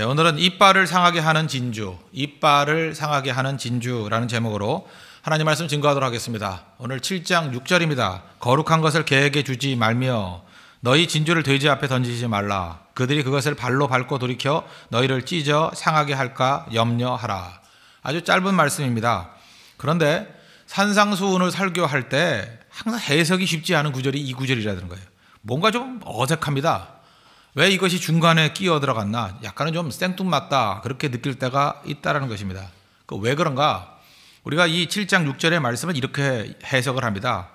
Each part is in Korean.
오늘은 이빨을 상하게 하는 진주, 이빨을 상하게 하는 진주라는 제목으로 하나님 말씀 증거하도록 하겠습니다. 오늘 7장 6절입니다. 거룩한 것을 개에게 주지 말며 너희 진주를 돼지 앞에 던지지 말라. 그들이 그것을 발로 밟고 돌이켜 너희를 찢어 상하게 할까 염려하라. 아주 짧은 말씀입니다. 그런데 산상수훈을 설교할 때 항상 해석이 쉽지 않은 구절이 이 구절이라는 거예요. 뭔가 좀 어색합니다. 왜 이것이 중간에 끼어 들어갔나? 약간은 좀 생뚱맞다 그렇게 느낄 때가 있다는 것입니다. 왜 그런가? 우리가 이 7장 6절의 말씀은 이렇게 해석을 합니다.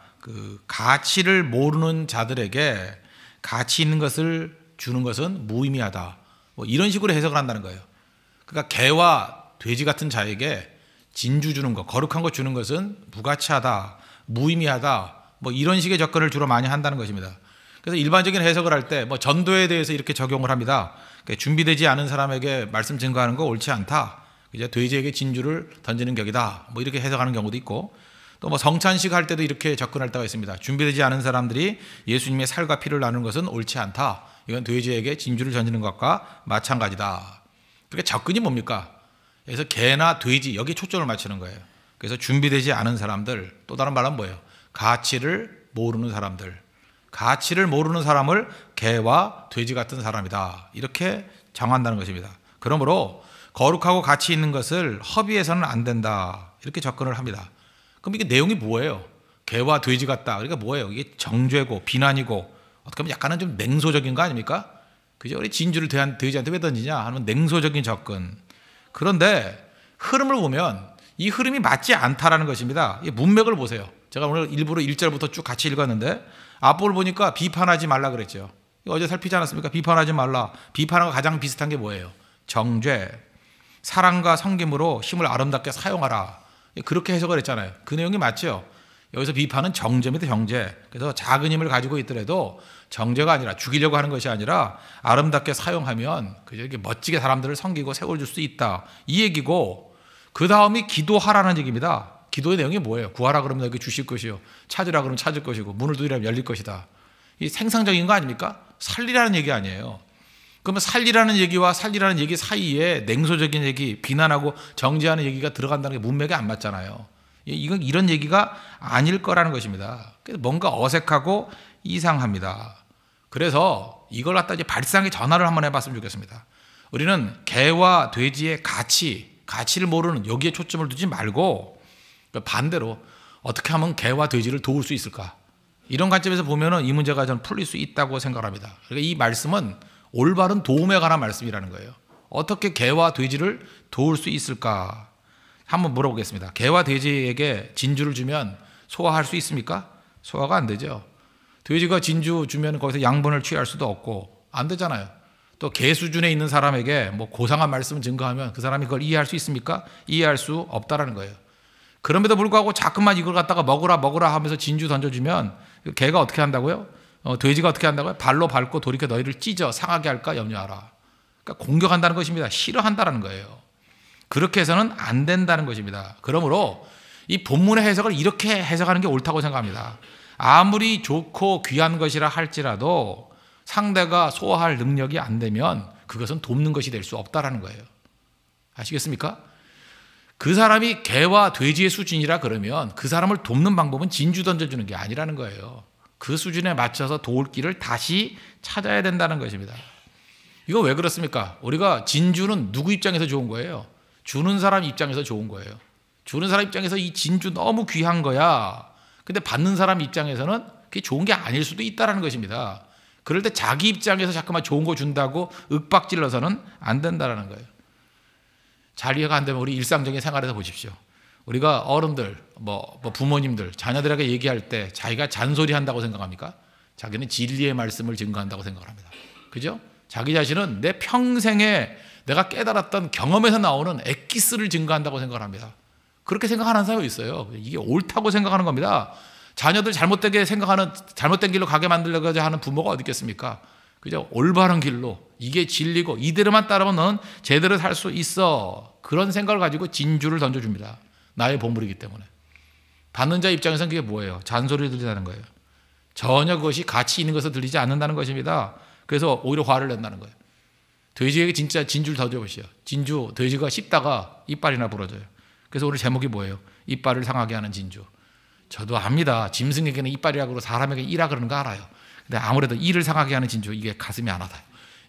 가치를 모르는 자들에게 가치 있는 것을 주는 것은 무의미하다. 이런 식으로 해석을 한다는 거예요. 그러니까 개와 돼지 같은 자에게 진주 주는 것, 거룩한 것 주는 것은 무가치하다, 무의미하다, 이런 식의 접근을 주로 많이 한다는 것입니다. 그래서 일반적인 해석을 할 때 전도에 대해서 이렇게 적용을 합니다. 준비되지 않은 사람에게 말씀 증거하는 거 옳지 않다. 이제 돼지에게 진주를 던지는 격이다. 이렇게 해석하는 경우도 있고, 또 성찬식 할 때도 이렇게 접근할 때가 있습니다. 준비되지 않은 사람들이 예수님의 살과 피를 나누는 것은 옳지 않다. 이건 돼지에게 진주를 던지는 것과 마찬가지다. 그러니까 접근이 뭡니까? 그래서 개나 돼지 여기에 초점을 맞추는 거예요. 그래서 준비되지 않은 사람들, 또 다른 말은 뭐예요? 가치를 모르는 사람들. 가치를 모르는 사람을 개와 돼지 같은 사람이다. 이렇게 정한다는 것입니다. 그러므로 거룩하고 가치 있는 것을 허비해서는 안 된다. 이렇게 접근을 합니다. 그럼 이게 내용이 뭐예요? 개와 돼지 같다. 그러니까 뭐예요? 이게 정죄고 비난이고 어떻게 보면 약간은 좀 냉소적인 거 아닙니까? 그죠? 우리 진주를 돼지한테 왜 던지냐 하는 냉소적인 접근. 그런데 흐름을 보면 이 흐름이 맞지 않다라는 것입니다. 이 문맥을 보세요. 제가 오늘 일부러 1절부터 쭉 같이 읽었는데 앞부분을 보니까 비판하지 말라 그랬죠. 어제 살피지 않았습니까? 비판하지 말라. 비판하고 가장 비슷한 게 뭐예요? 정죄. 사랑과 섬김으로 힘을 아름답게 사용하라. 그렇게 해석을 했잖아요. 그 내용이 맞죠? 여기서 비판은 정죄입니다. 정죄. 그래서 작은 힘을 가지고 있더라도 정죄가 아니라 죽이려고 하는 것이 아니라 아름답게 사용하면 이렇게 멋지게 사람들을 섬기고 세워줄 수 있다. 이 얘기고, 그 다음이 기도하라는 얘기입니다. 기도의 내용이 뭐예요? 구하라 그러면 너에게 주실 것이요, 찾으라 그러면 찾을 것이고, 문을 두드리라면 열릴 것이다. 이 생산적인 거 아닙니까? 살리라는 얘기 아니에요. 그러면 살리라는 얘기와 살리라는 얘기 사이에 냉소적인 얘기, 비난하고 정죄하는 얘기가 들어간다는 게 문맥에 안 맞잖아요. 이건 이런 얘기가 아닐 거라는 것입니다. 그래서 뭔가 어색하고 이상합니다. 그래서 이걸 갖다 이제 발상의 전환을 한번 해봤으면 좋겠습니다. 우리는 개와 돼지의 가치를 모르는 여기에 초점을 두지 말고 반대로 어떻게 하면 개와 돼지를 도울 수 있을까? 이런 관점에서 보면은 이 문제가 저는 풀릴 수 있다고 생각합니다. 그러니까 이 말씀은 올바른 도움에 관한 말씀이라는 거예요. 어떻게 개와 돼지를 도울 수 있을까? 한번 물어보겠습니다. 개와 돼지에게 진주를 주면 소화할 수 있습니까? 소화가 안 되죠. 돼지가 진주 주면 거기서 양분을 취할 수도 없고 안 되잖아요. 또 개 수준에 있는 사람에게 고상한 말씀을 증거하면 그 사람이 그걸 이해할 수 있습니까? 이해할 수 없다라는 거예요. 그럼에도 불구하고 자꾸만 이걸 갖다가 먹으라 하면서 진주 던져주면 개가 어떻게 한다고요? 돼지가 어떻게 한다고요? 발로 밟고 돌이켜 너희를 찢어 상하게 할까 염려하라. 그러니까 공격한다는 것입니다. 싫어한다는 거예요. 그렇게 해서는 안 된다는 것입니다. 그러므로 이 본문의 해석을 이렇게 해석하는 게 옳다고 생각합니다. 아무리 좋고 귀한 것이라 할지라도 상대가 소화할 능력이 안 되면 그것은 돕는 것이 될 수 없다라는 거예요. 아시겠습니까? 그 사람이 개와 돼지의 수준이라 그러면 그 사람을 돕는 방법은 진주 던져주는 게 아니라는 거예요. 그 수준에 맞춰서 도울 길을 다시 찾아야 된다는 것입니다. 이거 왜 그렇습니까? 우리가 진주는 누구 입장에서 좋은 거예요? 주는 사람 입장에서 좋은 거예요. 주는 사람 입장에서 이 진주 너무 귀한 거야. 근데 받는 사람 입장에서는 그게 좋은 게 아닐 수도 있다는 것입니다. 그럴 때 자기 입장에서 자꾸만 좋은 거 준다고 윽박질러서는 안 된다는 거예요. 잘 이해가 안 되면 우리 일상적인 생활에서 보십시오. 우리가 어른들, 부모님들, 자녀들에게 얘기할 때 자기가 잔소리 한다고 생각합니까? 자기는 진리의 말씀을 증거한다고 생각합니다. 그죠? 자기 자신은 내 평생에 내가 깨달았던 경험에서 나오는 엑기스를 증거한다고 생각합니다. 그렇게 생각하는 사람이 있어요. 이게 옳다고 생각하는 겁니다. 자녀들 잘못되게 생각하는, 잘못된 길로 가게 만들려고 하는 부모가 어디 있겠습니까? 그죠? 올바른 길로, 이게 진리고 이대로만 따르면 너는 제대로 살 수 있어. 그런 생각을 가지고 진주를 던져줍니다. 나의 보물이기 때문에. 받는 자 입장에서는 그게 뭐예요? 잔소리를 들리다는 거예요. 전혀 그것이 가치 있는 것을 들리지 않는다는 것입니다. 그래서 오히려 화를 낸다는 거예요. 돼지에게 진짜 진주를 던져보시죠. 진주, 돼지가 씹다가 이빨이나 부러져요. 그래서 오늘 제목이 뭐예요? 이빨을 상하게 하는 진주. 저도 압니다. 짐승에게는 이빨이라 그러고 사람에게 이라 그러는 거 알아요. 근데 아무래도 이를 상하게 하는 진주, 이게 가슴이 안 아파요.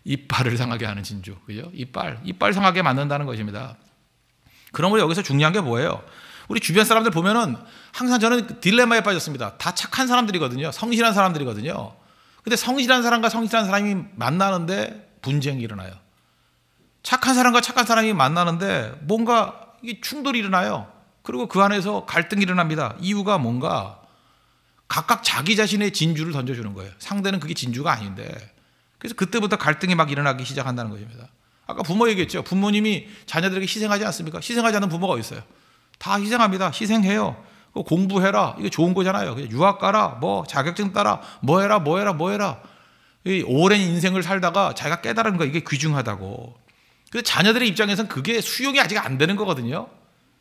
이빨을 상하게 하는 진주. 그죠? 이빨 상하게 만든다는 것입니다. 그러므로 여기서 중요한 게 뭐예요? 우리 주변 사람들 보면은 항상 저는 딜레마에 빠졌습니다. 다 착한 사람들이거든요. 성실한 사람들이거든요. 근데 성실한 사람과 성실한 사람이 만나는데 분쟁이 일어나요. 착한 사람과 착한 사람이 만나는데 뭔가 이게 충돌이 일어나요. 그리고 그 안에서 갈등이 일어납니다. 이유가 뭔가 각각 자기 자신의 진주를 던져주는 거예요. 상대는 그게 진주가 아닌데. 그래서 그때부터 갈등이 막 일어나기 시작한다는 것입니다. 아까 부모 얘기했죠. 부모님이 자녀들에게 희생하지 않습니까? 희생하지 않는 부모가 어디 있어요? 다 희생합니다. 희생해요. 공부해라. 이게 좋은 거잖아요. 유학 가라. 뭐 자격증 따라. 뭐 해라. 이 오랜 인생을 살다가 자기가 깨달은 거, 이게 귀중하다고. 그래서 자녀들의 입장에서는 그게 수용이 아직 안 되는 거거든요.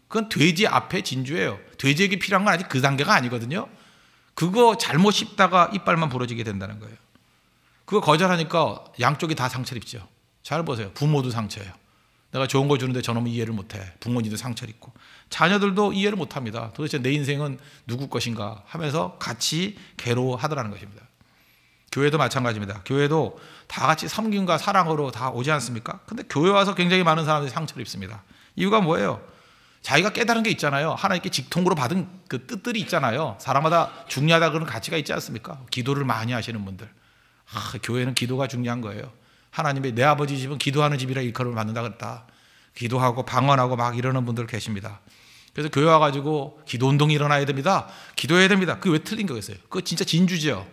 그건 돼지 앞에 진주예요. 돼지에게 필요한 건 아직 그 단계가 아니거든요. 그거 잘못 씹다가 이빨만 부러지게 된다는 거예요. 그거 거절하니까 양쪽이 다 상처를 입죠. 잘 보세요. 부모도 상처예요. 내가 좋은 거 주는데 저놈은 이해를 못해. 부모님도 상처를 입고. 자녀들도 이해를 못합니다. 도대체 내 인생은 누구 것인가 하면서 같이 괴로워하더라는 것입니다. 교회도 마찬가지입니다. 교회도 다 같이 섬김과 사랑으로 다 오지 않습니까? 근데 교회 와서 굉장히 많은 사람들이 상처를 입습니다. 이유가 뭐예요? 자기가 깨달은 게 있잖아요. 하나님께 직통으로 받은 그 뜻들이 있잖아요. 사람마다 중요하다 그런 가치가 있지 않습니까? 기도를 많이 하시는 분들. 교회는 기도가 중요한 거예요. 하나님의 내 아버지 집은 기도하는 집이라 일컬음을 받는다 그랬다. 기도하고 방언하고 막 이러는 분들 계십니다. 그래서 교회 와가지고 기도 운동이 일어나야 됩니다. 기도해야 됩니다. 그게 왜 틀린 거겠어요? 그거 진짜 진주죠.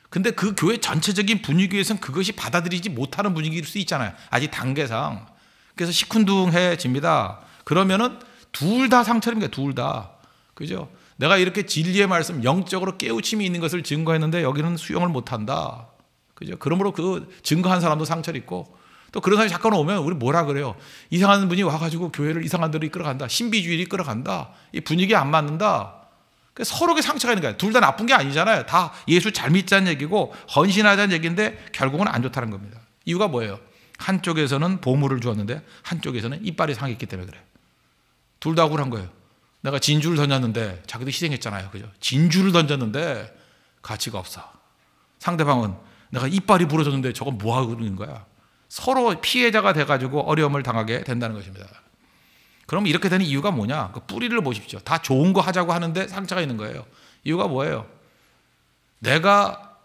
근데 그 교회 전체적인 분위기에서는 그것이 받아들이지 못하는 분위기일 수 있잖아요. 아직 단계상. 그래서 시큰둥해집니다. 그러면은 둘 다 상처입니다. 둘 다. 그죠? 내가 이렇게 진리의 말씀, 영적으로 깨우침이 있는 것을 증거했는데 여기는 수용을 못한다. 그죠? 그러므로 그 증거한 사람도 상처를 입고, 또 그런 사람이 잠깐 오면 우리 뭐라 그래요? 이상한 분이 와가지고 교회를 이상한 데로 이끌어간다. 신비주의를 이끌어간다. 이 분위기에 안 맞는다. 서로에게 상처가 있는 거예요. 둘 다 나쁜 게 아니잖아요. 다 예수 잘 믿자는 얘기고 헌신하자는 얘기인데 결국은 안 좋다는 겁니다. 이유가 뭐예요? 한쪽에서는 보물을 주었는데 한쪽에서는 이빨이 상했기 때문에 그래요. 둘 다 억울한 거예요. 내가 진주를 던졌는데 자기도 희생했잖아요. 그죠? 진주를 던졌는데 가치가 없어. 상대방은 내가 이빨이 부러졌는데 저건 뭐 하고 있는 거야? 서로 피해자가 돼가지고 어려움을 당하게 된다는 것입니다. 그럼 이렇게 되는 이유가 뭐냐? 그 뿌리를 보십시오. 다 좋은 거 하자고 하는데 상처가 있는 거예요. 이유가 뭐예요? 내가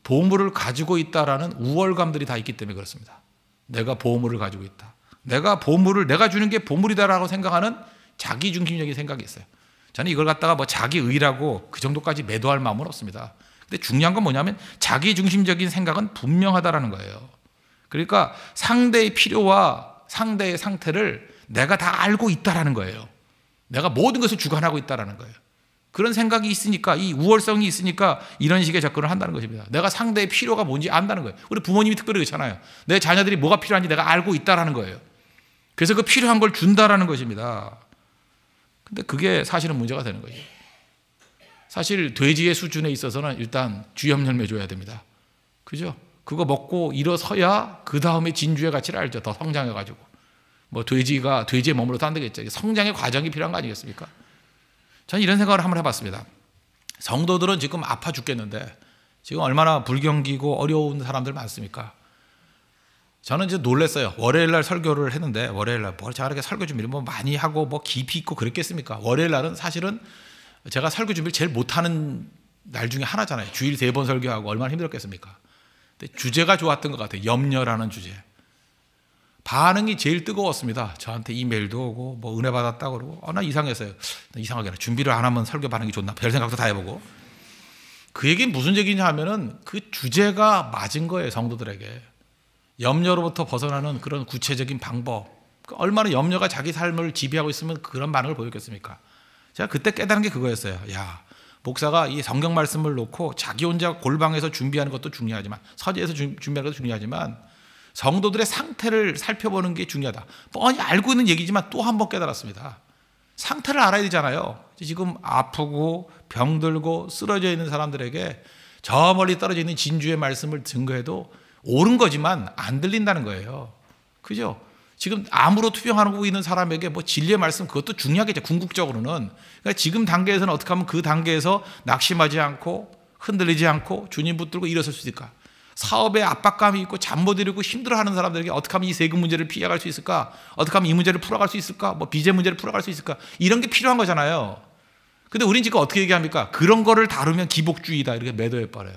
보물을 가지고 있다라는 우월감들이 다 있기 때문에 그렇습니다. 내가 보물을 가지고 있다. 내가 주는 게 보물이다라고 생각하는 자기중심적인 생각이 있어요. 저는 이걸 갖다가 뭐 자기의라고 그 정도까지 매도할 마음은 없습니다. 근데 중요한 건 뭐냐면 자기중심적인 생각은 분명하다라는 거예요. 그러니까 상대의 필요와 상대의 상태를 내가 다 알고 있다라는 거예요. 내가 모든 것을 주관하고 있다라는 거예요. 그런 생각이 있으니까, 이 우월성이 있으니까 이런 식의 접근을 한다는 것입니다. 내가 상대의 필요가 뭔지 안다는 거예요. 우리 부모님이 특별히 그렇잖아요. 내 자녀들이 뭐가 필요한지 내가 알고 있다라는 거예요. 그래서 그 필요한 걸 준다라는 것입니다. 근데 그게 사실은 문제가 되는 거예요. 사실 돼지의 수준에 있어서는 일단 주염 열매 줘야 됩니다. 그죠? 그거 먹고 일어서야 그 다음에 진주의 가치를 알죠. 더 성장해가지고. 뭐 돼지가 돼지의 몸으로 안 되겠죠. 성장의 과정이 필요한 거 아니겠습니까? 저는 이런 생각을 한번 해봤습니다. 성도들은 지금 아파 죽겠는데 지금 얼마나 불경기고 어려운 사람들 많습니까? 저는 이제 놀랐어요. 월요일날 설교를 했는데 월요일날 뭐 제가 이렇게 설교 준비를 뭐 많이 하고 뭐 깊이 있고 그랬겠습니까? 월요일날은 사실은 제가 설교 준비를 제일 못하는 날 중에 하나잖아요. 주일 3번 설교하고 얼마나 힘들었겠습니까? 근데 주제가 좋았던 것 같아요. 염려라는 주제. 반응이 제일 뜨거웠습니다. 저한테 이메일도 오고 뭐 은혜 받았다고 그러고 나 이상했어요. 이상하게 준비를 안 하면 설교 반응이 좋나 별 생각도 다 해보고. 그 얘기는 무슨 얘기냐 하면은 그 주제가 맞은 거예요. 성도들에게. 염려로부터 벗어나는 그런 구체적인 방법. 얼마나 염려가 자기 삶을 지배하고 있으면 그런 반응을 보였겠습니까? 제가 그때 깨달은 게 그거였어요. 야, 목사가 이 성경 말씀을 놓고 자기 혼자 골방에서 준비하는 것도 중요하지만 서재에서 준비하는 것도 중요하지만 성도들의 상태를 살펴보는 게 중요하다. 뻔히 알고 있는 얘기지만 또 한 번 깨달았습니다. 상태를 알아야 되잖아요. 지금 아프고 병들고 쓰러져 있는 사람들에게 저 멀리 떨어져 있는 진주의 말씀을 증거해도 옳은 거지만 안 들린다는 거예요. 그죠? 지금 암으로 투병하고 있는 사람에게 뭐 진리의 말씀 그것도 중요하겠죠. 궁극적으로는. 그러니까 지금 단계에서는 어떻게 하면 그 단계에서 낙심하지 않고 흔들리지 않고 주님 붙들고 일어설 수 있을까? 사업에 압박감이 있고 잠 못 이루고 힘들어하는 사람들에게 어떻게 하면 이 세금 문제를 피해갈 수 있을까? 어떻게 하면 이 문제를 풀어갈 수 있을까? 뭐 비제 문제를 풀어갈 수 있을까? 이런 게 필요한 거잖아요. 근데 우린 지금 어떻게 얘기합니까? 그런 거를 다루면 기복주의다 이렇게 매도해 버려요.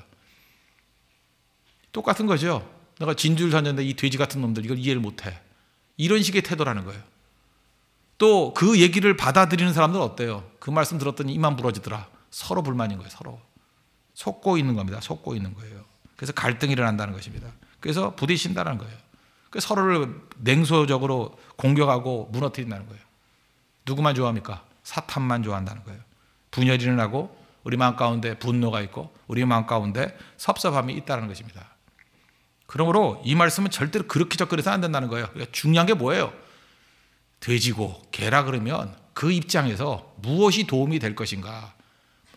똑같은 거죠. 내가 진주를 샀는데 이 돼지 같은 놈들 이걸 이해를 못해. 이런 식의 태도라는 거예요. 또 그 얘기를 받아들이는 사람들은 어때요? 그 말씀 들었더니 이만 부러지더라. 서로 불만인 거예요. 서로. 속고 있는 겁니다. 속고 있는 거예요. 그래서 갈등이 일어난다는 것입니다. 그래서 부딪힌다는 거예요. 그래서 서로를 냉소적으로 공격하고 무너뜨린다는 거예요. 누구만 좋아합니까? 사탄만 좋아한다는 거예요. 분열이 일어나고 우리 마음 가운데 분노가 있고 우리 마음 가운데 섭섭함이 있다는 것입니다. 그러므로 이 말씀은 절대로 그렇게 접근해서 안 된다는 거예요. 그러니까 중요한 게 뭐예요? 돼지고 개라 그러면 그 입장에서 무엇이 도움이 될 것인가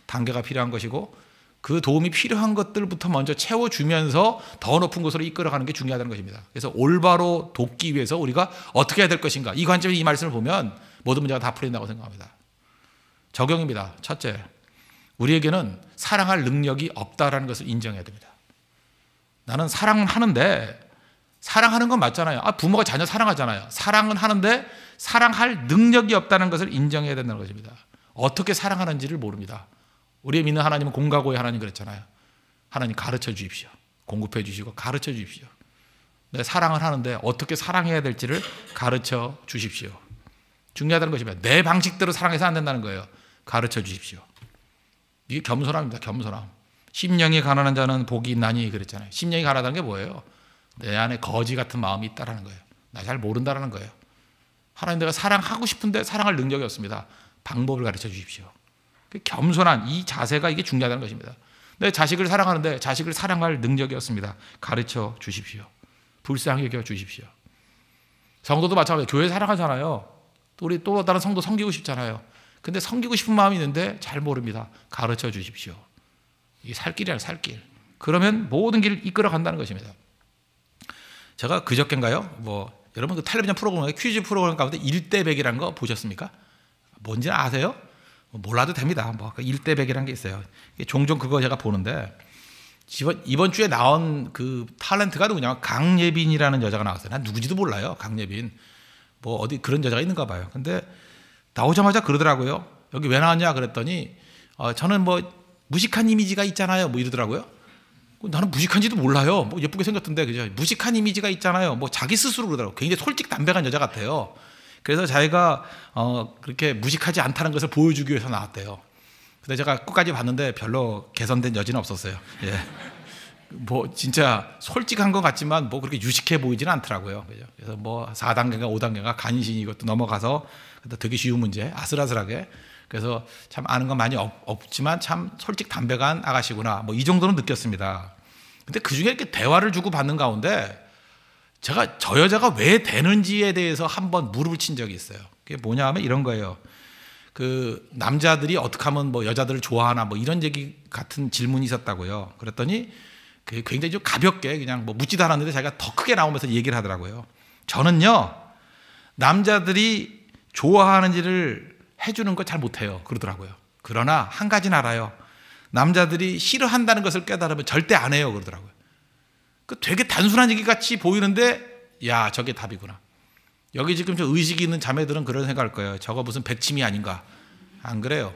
단계가 필요한 것이고 그 도움이 필요한 것들부터 먼저 채워주면서 더 높은 곳으로 이끌어가는 게 중요하다는 것입니다. 그래서 올바로 돕기 위해서 우리가 어떻게 해야 될 것인가 이 관점에서 이 말씀을 보면 모든 문제가 다 풀린다고 생각합니다. 적용입니다. 첫째, 우리에게는 사랑할 능력이 없다라는 것을 인정해야 됩니다. 나는 사랑은 하는데 사랑하는 건 맞잖아요. 부모가 자녀 사랑하잖아요. 사랑은 하는데 사랑할 능력이 없다는 것을 인정해야 된다는 것입니다. 어떻게 사랑하는지를 모릅니다. 우리의 믿는 하나님은 공가고의 하나님 그랬잖아요. 하나님 가르쳐 주십시오. 공급해 주시고 가르쳐 주십시오. 내 사랑을 하는데 어떻게 사랑해야 될지를 가르쳐 주십시오. 중요하다는 것입니다. 내 방식대로 사랑해서 안 된다는 거예요. 가르쳐 주십시오. 이게 겸손함입니다. 겸손함. 심령이 가난한 자는 복이 있나니 그랬잖아요. 심령이 가난하다는 게 뭐예요? 내 안에 거지 같은 마음이 있다는 거예요. 나 잘 모른다는 거예요. 하나님 내가 사랑하고 싶은데 사랑할 능력이 없습니다. 방법을 가르쳐 주십시오. 겸손한 이 자세가 이게 중요하다는 것입니다. 내 자식을 사랑하는데 자식을 사랑할 능력이 없습니다. 가르쳐 주십시오. 불쌍히 여겨 주십시오. 성도도 마찬가지예요. 교회 사랑하잖아요. 우리 또 다른 성도 섬기고 싶잖아요. 근데 섬기고 싶은 마음이 있는데 잘 모릅니다. 가르쳐 주십시오. 이게 살 길이야, 살 길. 그러면 모든 길을 이끌어 간다는 것입니다. 제가 그저께인가요? 여러분 그 텔레비전 프로그램, 퀴즈 프로그램 가운데 1대100이라는 거 보셨습니까? 뭔지는 아세요? 몰라도 됩니다. 1대100이라는 게 있어요. 종종 그거 제가 보는데 이번 주에 나온 그 탤런트가 누구냐면 강예빈이라는 여자가 나왔어요. 난 누구지도 몰라요. 강예빈. 어디 그런 여자가 있는가 봐요. 근데 나오자마자 그러더라고요. 여기 왜 나왔냐 그랬더니 저는 무식한 이미지가 있잖아요. 이러더라고요. 나는 무식한지도 몰라요. 예쁘게 생겼던데, 그죠? 무식한 이미지가 있잖아요. 자기 스스로 그러더라고요. 굉장히 솔직담백한 여자 같아요. 그래서 자기가 그렇게 무식하지 않다는 것을 보여주기 위해서 나왔대요. 근데 제가 끝까지 봤는데 별로 개선된 여지는 없었어요. 예. 진짜 솔직한 것 같지만 그렇게 유식해 보이지는 않더라고요. 그죠? 그래서 4단계가 5단계가 간신히 이것도 넘어가서 되게 쉬운 문제, 아슬아슬하게. 그래서 참 아는 건 많이 없지만 참 솔직 담백한 아가씨구나. 이 정도는 느꼈습니다. 근데 그 중에 이렇게 대화를 주고 받는 가운데 제가 저 여자가 왜 되는지에 대해서 한번 무릎을 친 적이 있어요. 그게 뭐냐 하면 이런 거예요. 그 남자들이 어떻게 하면 여자들을 좋아하나 이런 얘기 같은 질문이 있었다고요. 그랬더니 굉장히 좀 가볍게 그냥 묻지도 않았는데 자기가 더 크게 나오면서 얘기를 하더라고요. 저는요, 남자들이 좋아하는지를 해주는 거 잘 못해요. 그러더라고요. 그러나 한 가지는 알아요. 남자들이 싫어한다는 것을 깨달으면 절대 안 해요. 그러더라고요. 되게 단순한 얘기 같이 보이는데 야, 저게 답이구나. 여기 지금 저 의식이 있는 자매들은 그런 생각할 거예요. 저거 무슨 백침이 아닌가. 안 그래요.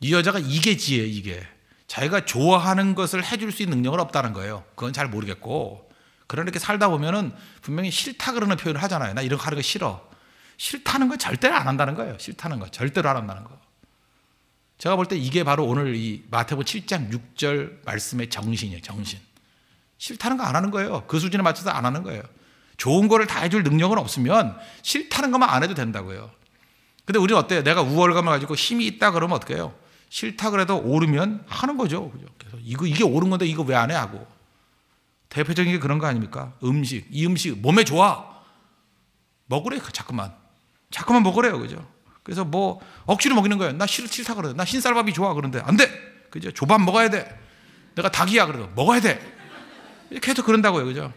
이 여자가 이게 지혜예요. 이게. 자기가 좋아하는 것을 해줄 수 있는 능력은 없다는 거예요. 그건 잘 모르겠고. 그러나 이렇게 살다 보면은 분명히 싫다 그러는 표현을 하잖아요. 나 이런 거 하는 거 싫어. 싫다는 건 절대로 안 한다는 거예요. 싫다는 거. 절대로 안 한다는 거. 제가 볼 때 이게 바로 오늘 이 마태복음 7장 6절 말씀의 정신이에요. 정신. 싫다는 거 안 하는 거예요. 그 수준에 맞춰서 안 하는 거예요. 좋은 거를 다 해줄 능력은 없으면 싫다는 것만 안 해도 된다고요. 근데 우리는 어때요? 내가 우월감을 가지고 힘이 있다 그러면 어떻게 해요? 싫다 그래도 오르면 하는 거죠. 그래서 이게 옳은 건데 이거 왜 안 해? 하고. 대표적인 게 그런 거 아닙니까? 음식. 이 음식 몸에 좋아. 먹으래. 자꾸만 먹으래요. 그죠? 그래서 억지로 먹이는 거예요. 나 싫다 그러는데. 나 흰쌀밥이 좋아. 그런데 안 돼. 그죠? 조밥 먹어야 돼. 내가 닭이야. 그래도 먹어야 돼. 이렇게 해서 그런다고요. 그죠?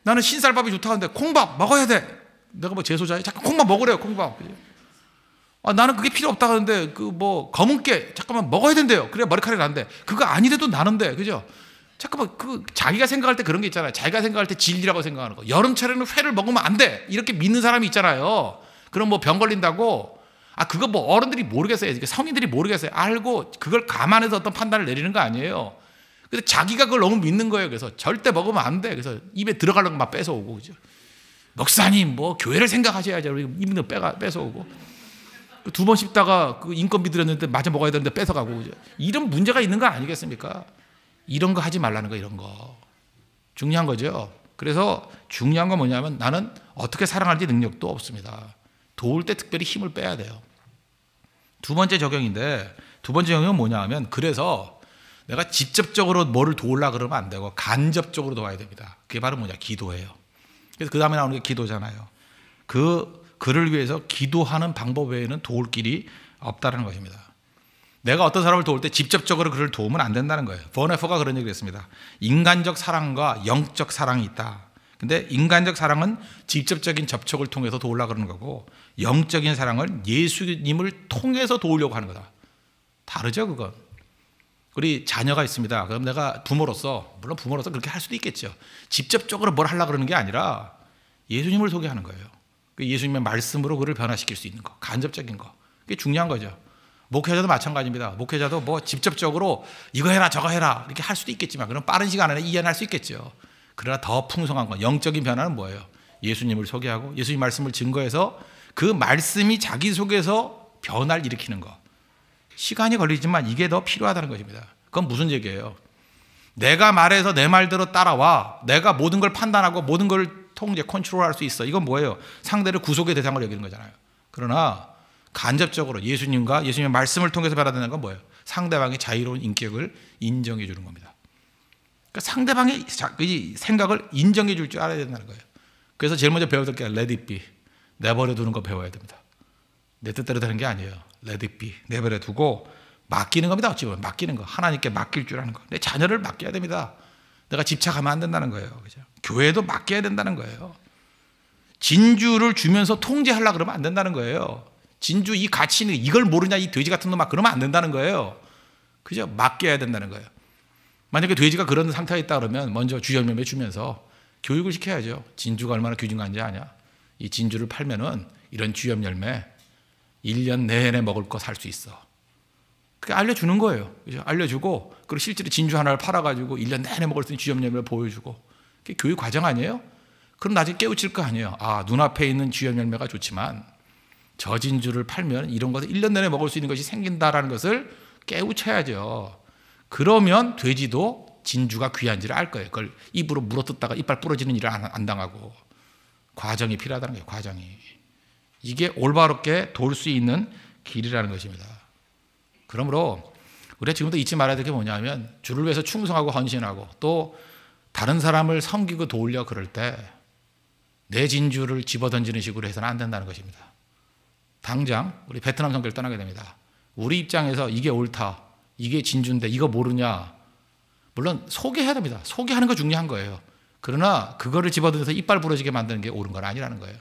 나는 신쌀밥이 좋다고 하는데 콩밥 먹어야 돼. 내가 뭐 재소자에 잠깐 콩밥 먹으래요. 콩밥. 나는 그게 필요 없다고 하는데 그 뭐 검은 깨 잠깐만 먹어야 된대요. 그래야 머리카락이 난대. 그거 아니래도 나는데, 그죠? 잠깐만, 그 자기가 생각할 때 그런 게 있잖아요. 자기가 생각할 때 진리라고 생각하는 거. 여름철에는 회를 먹으면 안 돼. 이렇게 믿는 사람이 있잖아요. 그럼 뭐 병 걸린다고. 그거 뭐 어른들이 모르겠어요. 성인들이 모르겠어요. 알고 그걸 감안해서 어떤 판단을 내리는 거 아니에요. 근데 자기가 그걸 너무 믿는 거예요. 그래서 절대 먹으면 안 돼. 그래서 입에 들어가려고 막 뺏어오고, 그죠? 목사님, 뭐 교회를 생각하셔야죠. 입에 뺏어오고. 두 번 씹다가 그 인건비 들였는데 마저 먹어야 되는데 뺏어가고, 그죠? 이런 문제가 있는 거 아니겠습니까? 이런 거 하지 말라는 거, 이런 거. 중요한 거죠. 그래서 중요한 건 뭐냐면 나는 어떻게 사랑할지 능력도 없습니다. 도울 때 특별히 힘을 빼야 돼요. 두 번째 적용인데, 두 번째 적용은 뭐냐 하면, 그래서 내가 직접적으로 뭐를 도우려고 그러면 안 되고 간접적으로 도와야 됩니다. 그게 바로 뭐냐? 기도예요. 그래서 그 다음에 나오는 게 기도잖아요. 그를 위해서 기도하는 방법 외에는 도울 길이 없다는 것입니다. 내가 어떤 사람을 도울 때 직접적으로 그를 도우면 안 된다는 거예요. 버네퍼가 그런 얘기를 했습니다. 인간적 사랑과 영적 사랑이 있다. 근데 인간적 사랑은 직접적인 접촉을 통해서 도우려고 그러는 거고, 영적인 사랑은 예수님을 통해서 도우려고 하는 거다. 다르죠, 그건. 우리 자녀가 있습니다. 그럼 내가 부모로서, 물론 부모로서 그렇게 할 수도 있겠죠. 직접적으로 뭘 하려고 그러는 게 아니라 예수님을 소개하는 거예요. 예수님의 말씀으로 그를 변화시킬 수 있는 거, 간접적인 거. 그게 중요한 거죠. 목회자도 마찬가지입니다. 목회자도 뭐 직접적으로 이거 해라 저거 해라 이렇게 할 수도 있겠지만, 그럼 빠른 시간 안에 이해할 수 있겠죠. 그러나 더 풍성한 건 영적인 변화는 뭐예요? 예수님을 소개하고 예수님 말씀을 증거해서 그 말씀이 자기 속에서 변화를 일으키는 거. 시간이 걸리지만 이게 더 필요하다는 것입니다. 그건 무슨 얘기예요? 내가 말해서 내 말대로 따라와, 내가 모든 걸 판단하고 모든 걸 통제, 컨트롤할 수 있어. 이건 뭐예요? 상대를 구속의 대상으로 여기는 거잖아요. 그러나 간접적으로 예수님과 예수님의 말씀을 통해서 변화되는 건 뭐예요? 상대방의 자유로운 인격을 인정해 주는 겁니다. 그러니까 상대방의 생각을 인정해 줄 줄 알아야 된다는 거예요. 그래서 제일 먼저 배워야 될 게 let it be. 내버려 두는 거 배워야 됩니다. 내 뜻대로 되는 게 아니에요. let it be. 내버려 두고 맡기는 겁니다. 어찌 보면 맡기는 거. 하나님께 맡길 줄 아는 거. 내 자녀를 맡겨야 됩니다. 내가 집착하면 안 된다는 거예요. 그죠? 교회도 맡겨야 된다는 거예요. 진주를 주면서 통제하려고 그러면 안 된다는 거예요. 진주 이 가치는 이걸 모르냐 이 돼지 같은 놈 막 그러면 안 된다는 거예요. 그죠? 맡겨야 된다는 거예요. 만약에 돼지가 그런 상태에 있다 그러면 먼저 주염염에 주면서 교육을 시켜야죠. 진주가 얼마나 귀중한지 아냐? 이 진주를 팔면은 이런 주염 열매 1년 내내 먹을 거 살 수 있어. 그게 알려주는 거예요. 그죠? 알려주고, 그리고 실제로 진주 하나를 팔아가지고 1년 내내 먹을 수 있는 주염 열매를 보여주고. 그게 교육 과정 아니에요? 그럼 나중에 깨우칠 거 아니에요. 눈앞에 있는 주염 열매가 좋지만 저 진주를 팔면 이런 것을 1년 내내 먹을 수 있는 것이 생긴다라는 것을 깨우쳐야죠. 그러면 돼지도 진주가 귀한지를 알 거예요. 그걸 입으로 물어뜯다가 이빨 부러지는 일을 안 당하고. 과정이 필요하다는 거예요. 과정이. 이게 올바롭게 돌 수 있는 길이라는 것입니다. 그러므로 우리가 지금도 잊지 말아야 될 게 뭐냐면, 주를 위해서 충성하고 헌신하고 또 다른 사람을 섬기고 도우려 그럴 때 내 진주를 집어던지는 식으로 해서는 안 된다는 것입니다. 당장 우리 베트남 선교를 떠나게 됩니다. 우리 입장에서 이게 옳다, 이게 진주인데 이거 모르냐, 물론 소개해야 됩니다. 소개하는 거 중요한 거예요. 그러나 그거를 집어던져서 이빨 부러지게 만드는 게 옳은 건 아니라는 거예요.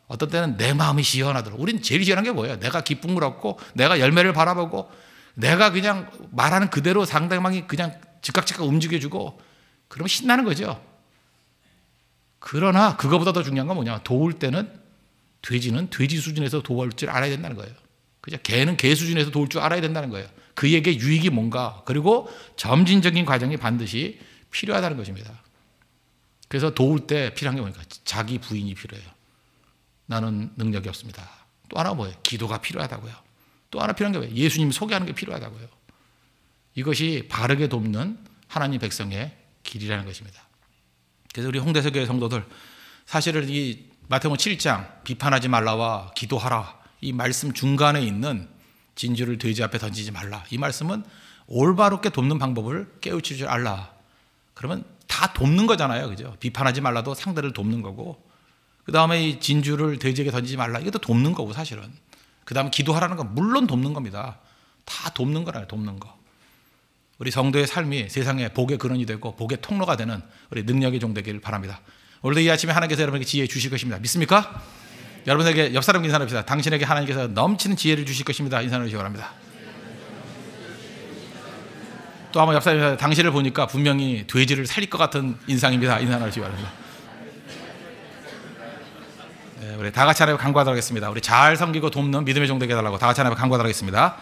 어떤 때는 내 마음이 시원하도록. 우린 제일 시원한 게 뭐예요? 내가 기쁨을 얻고 내가 열매를 바라보고 내가 그냥 말하는 그대로 상대방이 그냥 즉각 움직여주고 그러면 신나는 거죠. 그러나 그거보다 더 중요한 건 뭐냐? 도울 때는 돼지는 돼지 수준에서 도울 줄 알아야 된다는 거예요. 그죠? 개는 개 수준에서 도울 줄 알아야 된다는 거예요. 그에게 유익이 뭔가, 그리고 점진적인 과정이 반드시 필요하다는 것입니다. 그래서 도울 때 필요한 게 뭐니까? 자기 부인이 필요해요. 나는 능력이 없습니다. 또 하나 뭐예요? 기도가 필요하다고요. 또 하나 필요한 게 뭐예요? 예수님 소개하는 게 필요하다고요. 이것이 바르게 돕는 하나님 백성의 길이라는 것입니다. 그래서 우리 홍대서교회 성도들, 사실은 이 마태복음 7장 비판하지 말라와 기도하라, 이 말씀 중간에 있는 진주를 돼지 앞에 던지지 말라, 이 말씀은 올바롭게 돕는 방법을 깨우칠 줄 알라. 그러면 다 돕는 거잖아요. 그죠? 비판하지 말라도 상대를 돕는 거고, 그 다음에 이 진주를 돼지에게 던지지 말라, 이것도 돕는 거고, 사실은. 그 다음에 기도하라는 건 물론 돕는 겁니다. 다 돕는 거라요, 돕는 거. 우리 성도의 삶이 세상에 복의 근원이 되고 복의 통로가 되는 우리 능력의 종 되기를 바랍니다. 오늘도 이 아침에 하나님께서 여러분에게 지혜 주실 것입니다. 믿습니까? 여러분에게 옆 사람에게 인사합시다. 당신에게 하나님께서 넘치는 지혜를 주실 것입니다. 인사를 주시기 바랍니다. 또 한번 옆 사람이 당신을 보니까 분명히 돼지를 살릴 것 같은 인상입니다. 인사를 주시기 바랍니다. 네, 우리 다 같이 하나님께 간구하도록 하겠습니다. 우리 잘 섬기고 돕는 믿음의 종되게 해달라고 다 같이 하나님께 간구하도록 하겠습니다.